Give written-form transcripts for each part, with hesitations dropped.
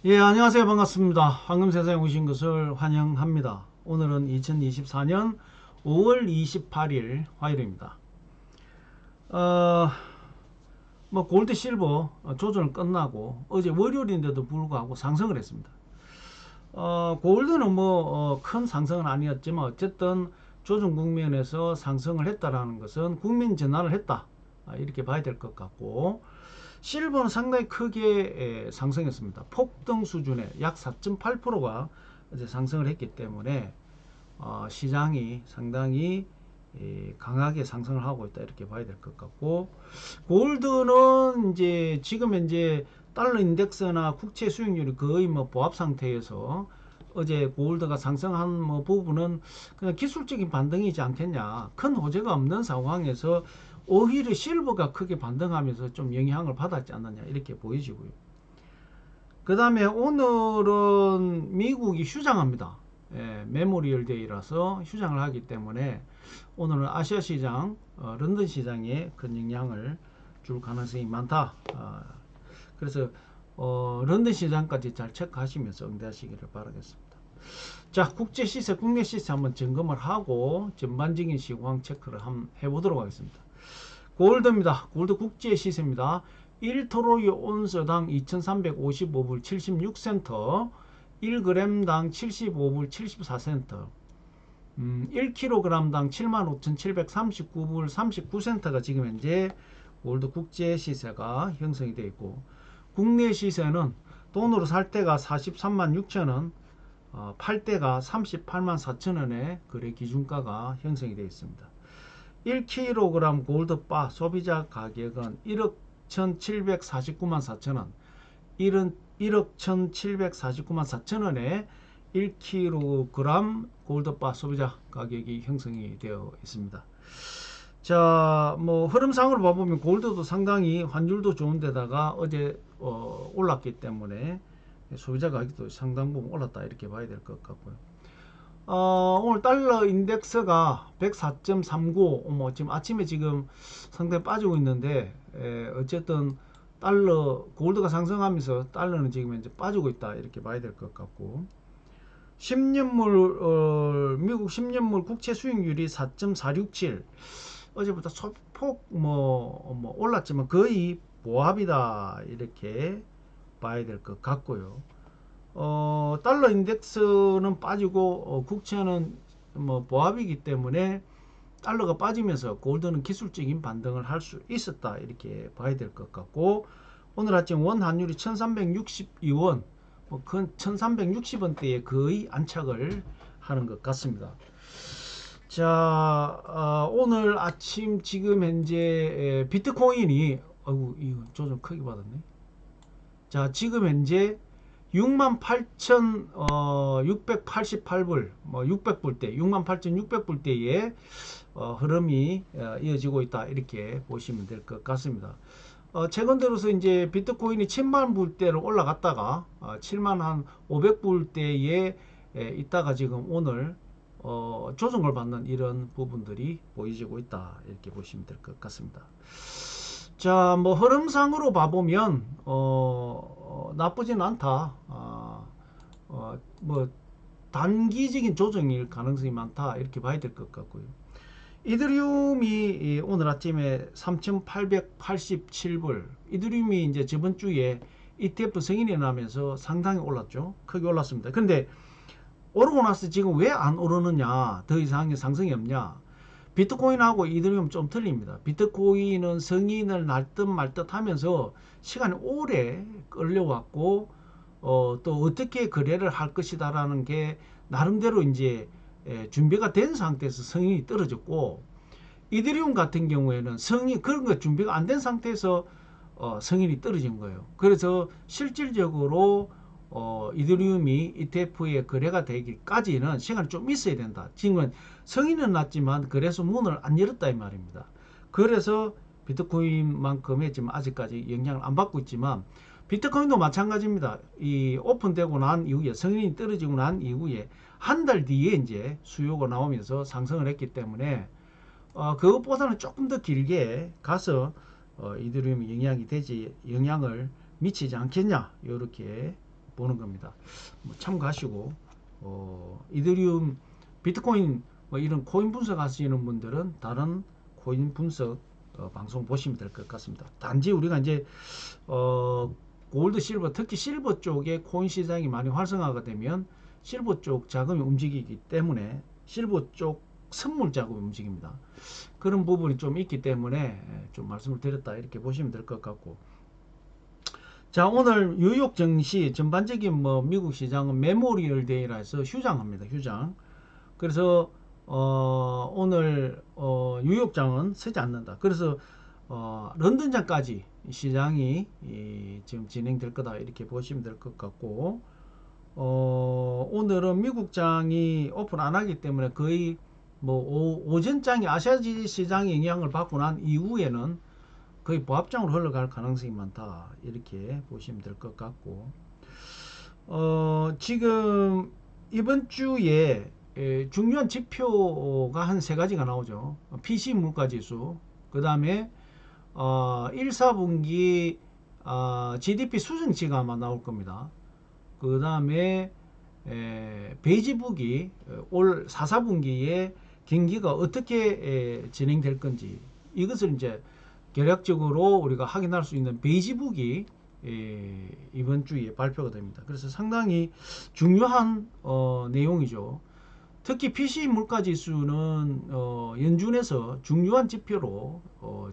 예, 안녕하세요. 반갑습니다. 황금세상에 오신 것을 환영합니다. 오늘은 2024년 5월 28일 화요일입니다. 어, 골드 실버 조정을 끝나고 어제 월요일인데도 불구하고 상승을 했습니다. 골드는 큰 상승은 아니었지만 어쨌든 조정 국면에서 상승을 했다라는 것은 국민 전환을 했다. 이렇게 봐야 될 것 같고, 실버는 상당히 크게 상승했습니다. 폭등 수준의 약 4.8%가 이제 상승을 했기 때문에 시장이 상당히 강하게 상승을 하고 있다 이렇게 봐야 될 것 같고, 골드는 이제 지금 현재 달러 인덱스나 국채 수익률이 거의 보합 상태에서 어제 골드가 상승한 부분은 그냥 기술적인 반등이지 않겠냐. 큰 호재가 없는 상황에서 오히려 실버가 크게 반등하면서 좀 영향을 받았지 않느냐 이렇게 보여지고요. 그 다음에 오늘은 미국이 휴장합니다. 메모리얼 데이라서 휴장을 하기 때문에 오늘은 아시아 시장, 런던 시장에 큰 영향을 줄 가능성이 많다. 그래서 런던 시장까지 잘 체크하시면서 응대하시기를 바라겠습니다. 자, 국제 시세, 국내 시세 한번 점검을 하고 전반적인 시황 체크를 한번 해보도록 하겠습니다. 골드입니다. 골드 국제 시세입니다. 1토로이 온스당 2355불 76센터, 1g당 75불 74센터, 1kg당 75,739불 39센터가 지금 현재 골드 국제 시세가 형성이 되어 있고, 국내 시세는 돈으로 살 때가 43만 6천원, 팔 때가 38만 4천원의 거래 기준가가 형성이 되어 있습니다. 1kg 골드바 소비자 가격은 1억 1749만 4천원, 1억 1749만 4천원에 1kg 골드바 소비자 가격이 형성이 되어 있습니다. 자, 흐름상으로 봐보면 골드도 상당히 환율도 좋은데다가 어제 올랐기 때문에 소비자 가격도 상당 부분 올랐다 이렇게 봐야 될 것 같고요. 오늘 달러 인덱스가 104.39, 지금 아침에 지금 상당히 빠지고 있는데, 어쨌든 달러, 골드가 상승하면서 달러는 지금 이제 빠지고 있다 이렇게 봐야 될 것 같고, 10년물, 미국 10년물 국채 수익률이 4.467, 어제보다 소폭 올랐지만 거의 보합이다 이렇게 봐야 될 것 같고요. 달러 인덱스는 빠지고 국채는 보합이기 때문에 달러가 빠지면서 골드는 기술적인 반등을 할 수 있었다 이렇게 봐야 될 것 같고, 오늘 아침 원 환율이 1362원, 그 1360원대에 거의 안착을 하는 것 같습니다. 자, 오늘 아침 지금 현재 비트코인이, 아이고 이거 조정 크게 받았네. 자, 지금 현재 68,688불, 600불대, 68,600불대의 흐름이 이어지고 있다 이렇게 보시면 될 것 같습니다. 최근 들어서 이제 비트코인이 7만 불대로 올라갔다가 7만 한 500불대에 있다가 지금 오늘 조정을 받는 이런 부분들이 보여지고 있다 이렇게 보시면 될 것 같습니다. 자, 흐름상으로 봐보면 나쁘진 않다. 단기적인 조정일 가능성이 많다 이렇게 봐야 될 것 같고요. 이더리움이 오늘 아침에 3,887불, 이더리움이 이제 저번 주에 ETF 승인이 나면서 상당히 올랐죠. 크게 올랐습니다. 근데 오르고 나서 지금 왜 안 오르느냐, 더 이상의 상승이 없냐. 비트코인하고 이더리움 좀 틀립니다. 비트코인은 승인을 날 듯 말 듯 하면서 시간이 오래 끌려왔고, 또 어떻게 거래를 할 것이다라는 게 나름대로 이제 준비가 된 상태에서 승인이 떨어졌고, 이더리움 같은 경우에는 그런 거 준비가 안 된 상태에서 승인이 떨어진 거예요. 그래서 실질적으로 이더리움이 ETF에 거래가 되기까지는 시간이 좀 있어야 된다. 지금은 성인은 났지만 거래소 문을 안 열었다 이 말입니다. 그래서 비트코인만큼의 지금 아직까지 영향을 안 받고 있지만, 비트코인도 마찬가지입니다. 이 오픈되고 난 이후에, 성인이 떨어지고 난 이후에 한 달 뒤에 이제 수요가 나오면서 상승을 했기 때문에 그것보다는 조금 더 길게 가서 이더리움이 영향을 미치지 않겠냐 이렇게 보는 겁니다. 뭐 참고하시고 이더리움, 비트코인 뭐 이런 코인 분석하시는 분들은 다른 코인 분석 방송 보시면 될 것 같습니다. 단지 우리가 이제 골드, 실버, 특히 실버 쪽에 코인 시장이 많이 활성화가 되면 실버 쪽 자금이 움직이기 때문에 실버 쪽 선물 자금이 움직입니다. 그런 부분이 좀 있기 때문에 좀 말씀을 드렸다 이렇게 보시면 될 것 같고, 자, 오늘 뉴욕 증시 전반적인 뭐 미국 시장은 메모리얼 데이라 해서 휴장합니다. 휴장. 그래서 오늘 뉴욕장은 서지 않는다. 그래서 런던장까지 시장이 지금 진행될 거다 이렇게 보시면 될 것 같고, 오늘은 미국장이 오픈 안 하기 때문에 거의 뭐 오전장이 아시아 시장의 영향을 받고 난 이후에는 거의 보합장으로 흘러갈 가능성이 많다 이렇게 보시면 될 것 같고, 지금 이번 주에 중요한 지표가 한 세 가지가 나오죠. PC 물가지수, 그 다음에 1, 4분기 GDP 수정치가 아마 나올 겁니다. 그 다음에 베이지북이 올 4, 4분기에 경기가 어떻게 진행될 건지, 이것을 이제 개략적으로 우리가 확인할 수 있는 베이지북이 이번 주에 발표가 됩니다. 그래서 상당히 중요한 내용이죠. 특히 PC 물가지수는 연준에서 중요한 지표로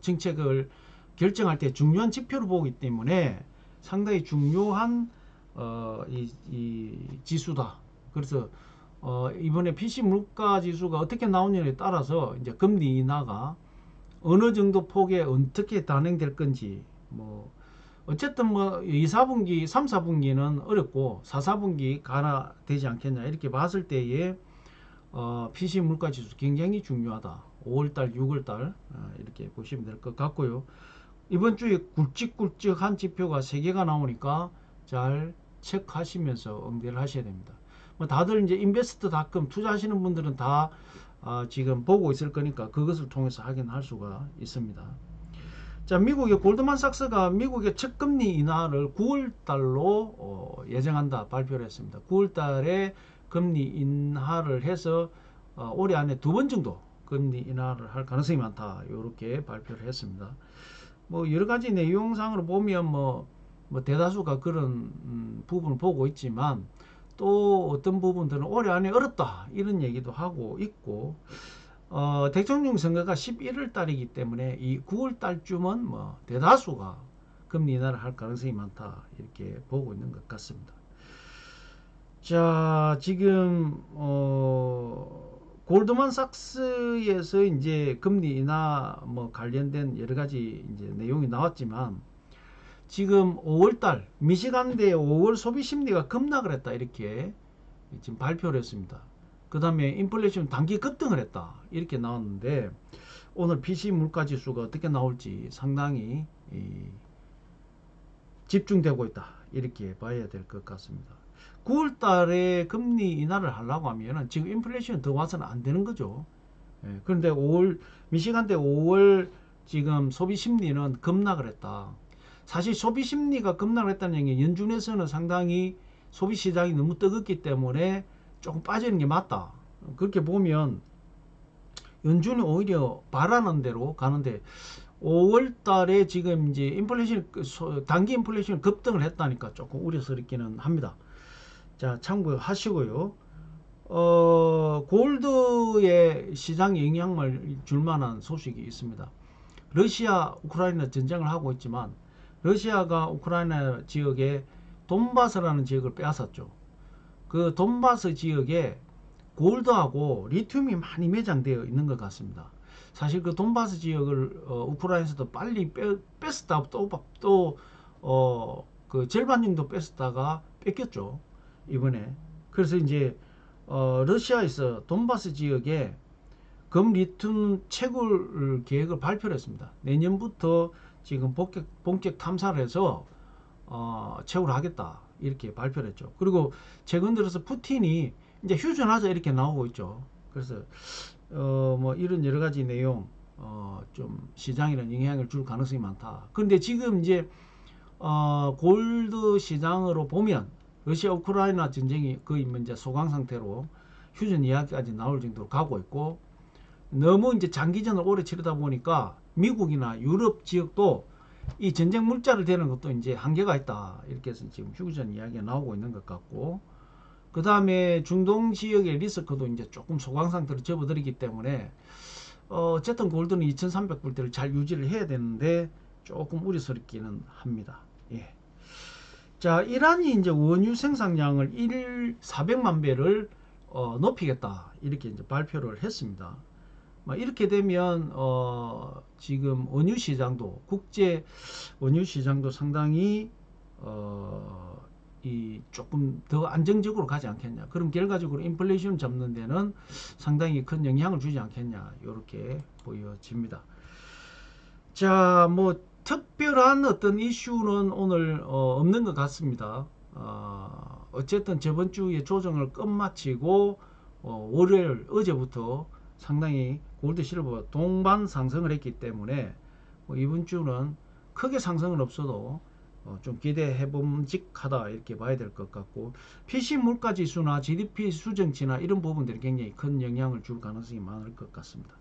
정책을 결정할 때 중요한 지표로 보기 때문에 상당히 중요한 이 지수다. 그래서 이번에 PC 물가지수가 어떻게 나오느냐에 따라서 이제 금리 인하가 어느 정도 폭에 어떻게 단행될 건지, 뭐 어쨌든 뭐 2, 4분기, 3, 4분기는 어렵고 4, 4분기 가나 되지 않겠냐 이렇게 봤을 때에 PC 물가지수 굉장히 중요하다. 5월달, 6월달 이렇게 보시면 될 것 같고요. 이번 주에 굵직굵직한 지표가 3개가 나오니까 잘 체크하시면서 응대를 하셔야 됩니다. 뭐 다들 이제 인베스트닷컴 투자하시는 분들은 다 지금 보고 있을 거니까 그것을 통해서 확인할 수가 있습니다. 자, 미국의 골드만삭스가 미국의 첫 금리 인하를 9월달로 예정한다 발표를 했습니다. 9월달에 금리 인하를 해서 올해 안에 2번 정도 금리 인하를 할 가능성이 많다 이렇게 발표를 했습니다. 뭐 여러가지 내용상으로 보면 뭐 대다수가 그런 부분을 보고 있지만, 또 어떤 부분들은 올해 안에 어렵다 이런 얘기도 하고 있고, 대통령 선거가 11월 달이기 때문에 이 9월 달쯤은 뭐 대다수가 금리 인하를 할 가능성이 많다 이렇게 보고 있는 것 같습니다. 자, 지금 골드만삭스에서 이제 금리 인하 뭐 관련된 여러 가지 이제 내용이 나왔지만, 지금 5월달 미시간대 5월 소비 심리가 급락을 했다 이렇게 지금 발표를 했습니다. 그 다음에 인플레이션 단기 급등을 했다 이렇게 나왔는데, 오늘 PC 물가지수가 어떻게 나올지 상당히 집중되고 있다 이렇게 봐야 될 것 같습니다. 9월 달에 금리 인하를 하려고 하면은 지금 인플레이션 더 와서는 안 되는 거죠. 그런데 5월 미시간대 5월 지금 소비 심리는 급락을 했다. 사실 소비 심리가 급락을 했다는 얘기, 연준에서는 상당히 소비 시장이 너무 뜨겁기 때문에 조금 빠지는 게 맞다. 그렇게 보면 연준이 오히려 바라는 대로 가는데, 5월 달에 지금 이제 인플레이션, 단기 인플레이션 급등을 했다니까 조금 우려스럽기는 합니다. 자, 참고하시고요. 골드의 시장 영향을 줄 만한 소식이 있습니다. 러시아, 우크라이나 전쟁을 하고 있지만, 러시아가 우크라이나 지역에 돈바스라는 지역을 빼앗았죠. 그 돈바스 지역에 골드하고 리튬이 많이 매장되어 있는 것 같습니다. 사실 그 돈바스 지역을 우크라이나에서도 빨리 뺐었다 그 절반 정도 뺐었다가 뺏겼죠 이번에. 그래서 이제 러시아에서 돈바스 지역에 금 리튬 채굴 계획을 발표를 했습니다. 내년부터 지금 본격 탐사를 해서 채굴을 하겠다 이렇게 발표를 했죠. 그리고 최근 들어서 푸틴이 이제 휴전하자 이렇게 나오고 있죠. 그래서 뭐 이런 여러 가지 내용 좀 시장에는 영향을 줄 가능성이 많다. 그런데 지금 이제 골드 시장으로 보면 러시아 우크라이나 전쟁이 거의 이제 소강 상태로 휴전 이야기까지 나올 정도로 가고 있고, 너무 이제 장기전을 오래 치르다 보니까 미국이나 유럽 지역도 이 전쟁 물자를 대는 것도 이제 한계가 있다. 이렇게 해서 지금 휴전 이야기가 나오고 있는 것 같고, 그 다음에 중동 지역의 리스크도 이제 조금 소강 상태로 접어들이기 때문에 어쨌든 골드는 2300불대를 잘 유지를 해야 되는데 조금 우려스럽기는 합니다. 예. 자, 이란이 이제 원유 생산량을 400만 배를 높이겠다 이렇게 이제 발표를 했습니다. 이렇게 되면 지금 원유 시장도, 국제 원유 시장도 상당히 이 조금 더 안정적으로 가지 않겠냐. 그럼 결과적으로 인플레이션 잡는 데는 상당히 큰 영향을 주지 않겠냐. 이렇게 보여집니다. 자, 뭐 특별한 어떤 이슈는 오늘 없는 것 같습니다. 어쨌든 저번 주에 조정을 끝마치고 월요일 어제부터 상당히 골드 실버 동반 상승을 했기 때문에 이번 주는 크게 상승은 없어도 좀 기대해 봄직하다 이렇게 봐야 될 것 같고, PC 물가 지수나 GDP 수정치나 이런 부분들이 굉장히 큰 영향을 줄 가능성이 많을 것 같습니다.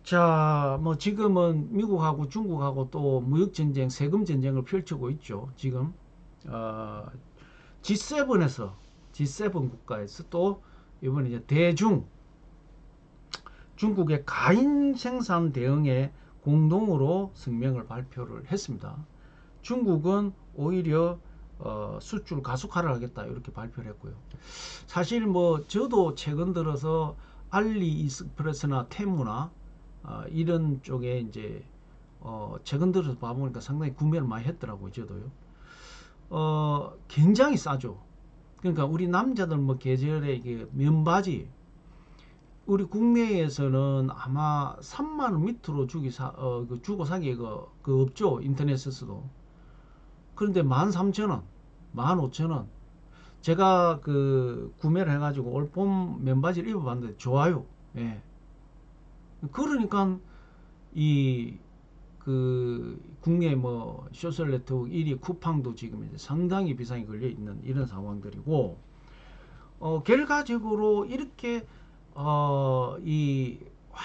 자, 뭐 지금은 미국하고 중국하고 또 무역 전쟁, 세금 전쟁을 펼치고 있죠. 지금 G7에서 G7 국가에서 또 이번에 이제 중국의 가인 생산 대응에 공동으로 성명을 발표를 했습니다. 중국은 오히려 수출 가속화를 하겠다 이렇게 발표를 했고요. 사실 뭐 저도 최근 들어서 알리익스프레스나 테무나 이런 쪽에 이제 최근 들어서 봐보니까 상당히 구매를 많이 했더라고요. 저도요. 굉장히 싸죠. 그러니까 우리 남자들 뭐 계절에 이게 면바지, 우리 국내에서는 아마 3만원 밑으로 주고 사기가 없죠. 인터넷에서도. 그런데 13,000원, 15,000원. 제가 구매를 해가지고 올 봄 면바지를 입어봤는데 좋아요. 예. 그러니까 국내 뭐 소셜 네트워크 1위 쿠팡도 지금 이제 상당히 비상이 걸려 있는 이런 상황들이고, 결과적으로 이렇게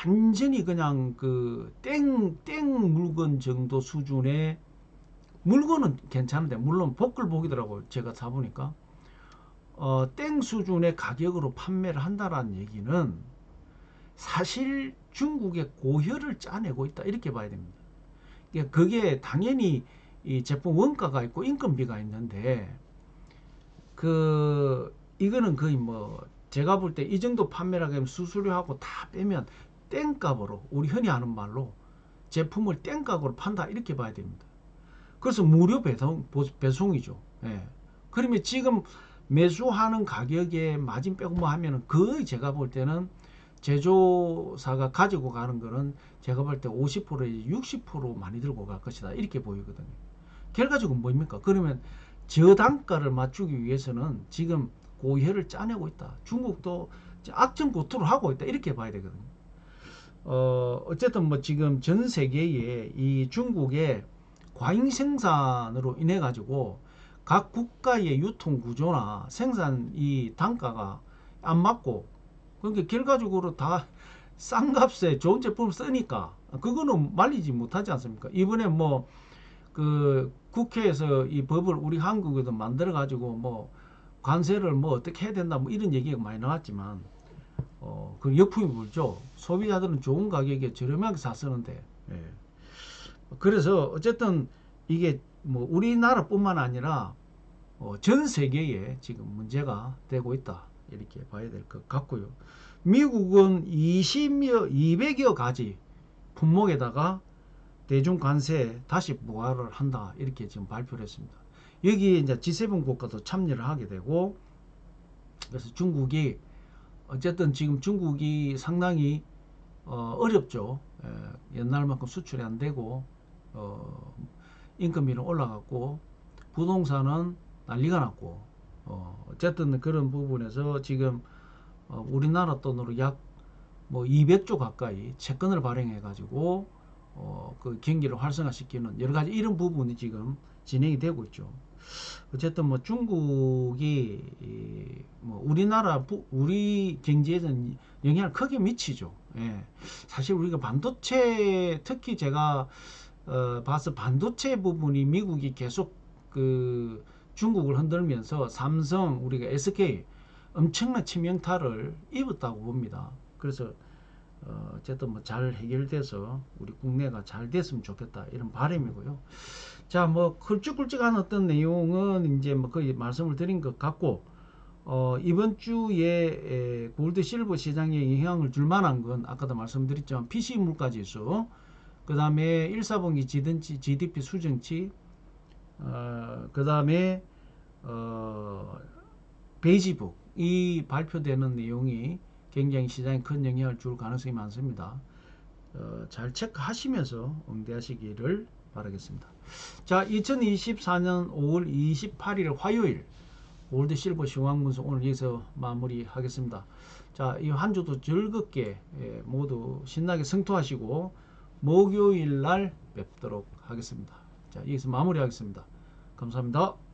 완전히 그냥 땡 물건 정도 수준의 물건은 괜찮은데, 물론 복글복이더라고요. 제가 사보니까 땡 수준의 가격으로 판매를 한다라는 얘기는 사실 중국의 고혈을 짜내고 있다 이렇게 봐야 됩니다. 그게 당연히 이 제품 원가가 있고 인건비가 있는데, 이거는 거의 뭐 제가 볼 때 이 정도 판매를 하면 수수료하고 다 빼면 땡값으로, 우리 흔히 하는 말로 제품을 땡값으로 판다 이렇게 봐야 됩니다. 그래서 무료 배송이죠. 예. 그러면 지금 매수하는 가격에 마진 빼고 뭐 하면은 거의 제가 볼 때는 제조사가 가지고 가는 거는 제가 볼 때 50%에서 60% 많이 들고 갈 것이다 이렇게 보이거든요. 결과적으로 뭡니까? 그러면 저단가를 맞추기 위해서는 지금 고혈을 짜내고 있다. 중국도 악전고투를 하고 있다 이렇게 봐야 되거든요. 어쨌든 뭐 지금 전 세계에 이 중국의 과잉 생산으로 인해 가지고 각 국가의 유통 구조나 생산 이 단가가 안 맞고, 그러니까 결과적으로 다 싼 값에 좋은 제품을 쓰니까 그거는 말리지 못하지 않습니까? 이번에 뭐 국회에서 이 법을 우리 한국에도 만들어 가지고 뭐 관세를 뭐 어떻게 해야 된다 뭐 이런 얘기가 많이 나왔지만 그 역풍이 불죠. 소비자들은 좋은 가격에 저렴하게 샀었는데. 예. 그래서 어쨌든 이게 뭐 우리나라뿐만 아니라 전 세계에 지금 문제가 되고 있다 이렇게 봐야 될 것 같고요. 미국은 200여 가지 품목에다가 대중 관세 다시 부과를 한다 이렇게 지금 발표를 했습니다. 여기에 이제 G7 국가도 참여를 하게 되고, 그래서 중국이 어쨌든 지금 중국이 상당히 어렵죠. 옛날만큼 수출이 안 되고 인건비는 올라갔고 부동산은 난리가 났고, 어쨌든 그런 부분에서 지금 우리나라 돈으로 약 뭐 200조 가까이 채권을 발행해 가지고 그 경기를 활성화시키는 여러 가지 이런 부분이 지금 진행이 되고 있죠. 어쨌든 뭐 중국이 뭐 우리나라 우리 경제에는 영향을 크게 미치죠. 예. 사실 우리가 반도체 특히 제가 봐서 반도체 부분이 미국이 계속 그 중국을 흔들면서 삼성 우리가 SK 엄청난 치명타를 입었다고 봅니다. 그래서 어쨌든 뭐 잘 해결돼서 우리 국내가 잘 됐으면 좋겠다 이런 바람이고요. 자, 뭐 굵직굵직한 어떤 내용은 이제 뭐 거의 말씀을 드린 것 같고 이번 주에 골드 실버 시장에 영향을 줄 만한 건 아까도 말씀드렸지만 PC 물가지수, 그 다음에 1사분기 GDP 수정치, 그 다음에 베이지북 이 발표되는 내용이 굉장히 시장에 큰 영향을 줄 가능성이 많습니다. 잘 체크하시면서 응대하시기를 바라겠습니다. 자, 2024년 5월 28일 화요일 골드 실버 시황 분석 오늘 여기서 마무리하겠습니다. 자, 이 한 주도 즐겁게 모두 신나게 성투하시고 목요일 날 뵙도록 하겠습니다. 자, 여기서 마무리하겠습니다. 감사합니다.